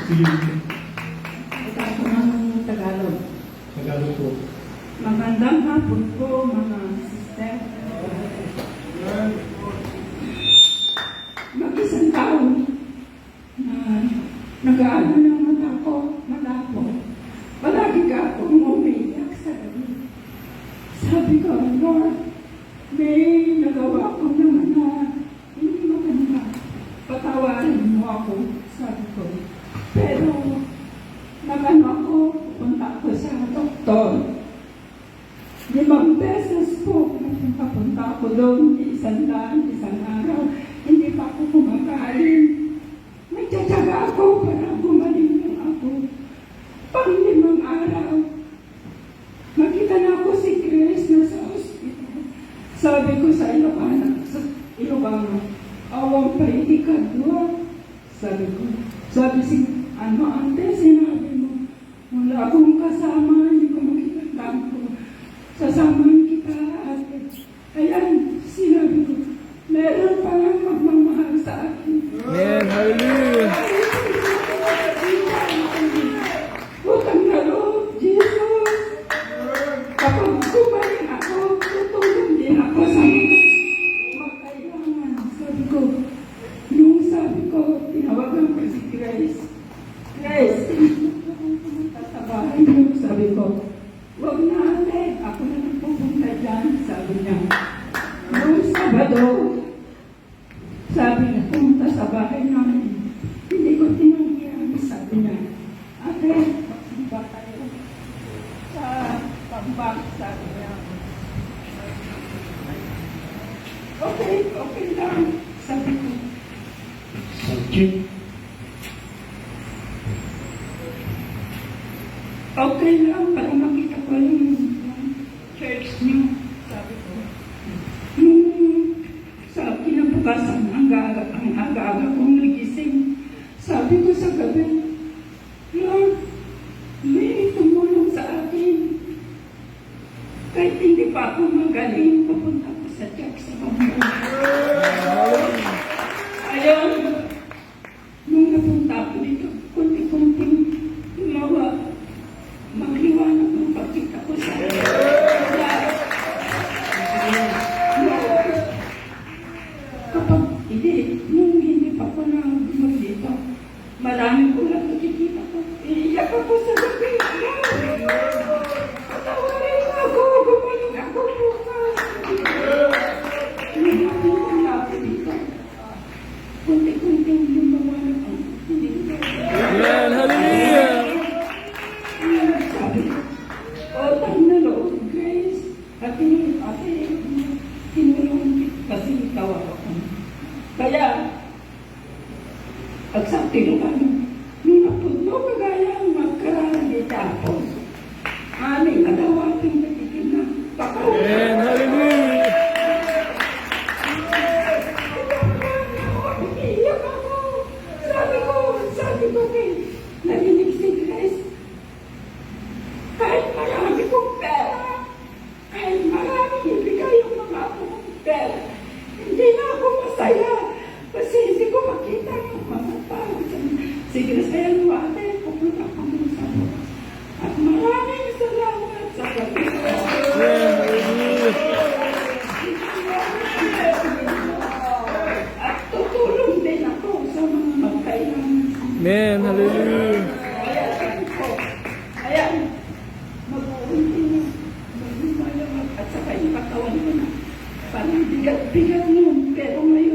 Sige. Ito ako ng Tagalog. Tagalog po. Magandang hapon po, mga sister. Mag-isang taon na nag-aano ng mata ko, mata po. Palagi ka akong umiiyak sa gabi. Sabi ko, Lord, may nagawa ko naman na hindi maganda. Patawarin mo ako, sabi ko. Pero, nagano ako, punta ako sa doktor. 5 beses po, papunta ako doon, isang araw. Hindi pa ako kumakain. Nagtsatsaga ako para gumaling ng ako. Pang-5 araw, makita na ako si Grace na sa hospital. Sabi ko sa Ilocano, awang paiti ka doon. Sabi si, ante, sinabi mo, wala akong kasama, hindi ko makita ko. Sasamahan kita, ate. Ayan, sinabi ko, meron palang magmamahal sa akin. Amen. Hallelujah. Utang na loob, Jesus. Kapag gumaling ako, tutulong din ako sa mga magkailangan. Sabi ko, tinawagan ko si Grace. Grace, pumunta sa bahay niyo. Sabi ko, wag na ate, ako na nagpupunta dyan. Sabi niya, noong Sabado, sabi niya, pumunta sa bahay namin. Hindi ko tinanggihan. Sabi niya, ate, magsimba tayo sa pambak. Sabi niya, okay lang. Sabi ko, Subject. okay lang para makita ko yung church niyo. Sabi ko, sa kinabukasan, ang aga-aga kong nagising. Sabi ko sa gabi, Lord, may tumulong sa akin. Kahit hindi pa ako magaling, papunta ko sa church sa pamilya. Ayun, nung napunta ako dito, kunti-kunting tumawa. Magliwanag ng pagkita ko sa kapag hindi pa ko na dito, marami ko lang nakikita ko. Iiyak ako sa gabi. Patawarin ako, gumaling ako bukas. Hindi ako dito. Kunti-kunting lumawanag ako. Amen. Hallelujah. Sabi ko, utang na loob, Grace. At tinulong kasi ikaw ako. Kaya, pagsakti nung nung napunto, kagaya ang magkaraan di tapon. Aming nagawating nagiging na pakaw. Amen. Hallelujah. Iiyak ako. Sabi ko kay narinig si Grace. Kahit marami kong pera, kahit marami ibigay yung mga akong pera, hindi na ako masaya. Kasi hindi ko makita yung mga tao. Sige na sa'yo mo ate, pupunta ko muna sa bukas. At maraming salamat sa pag-ibig. Amen. Hallelujah. At tutulong din ako sa mga magkailangan. Amen. Hallelujah. Ayan, mag-uunti na. At saka yung katawan ko na. Parang bigat-bigat nun. Pero ngayon,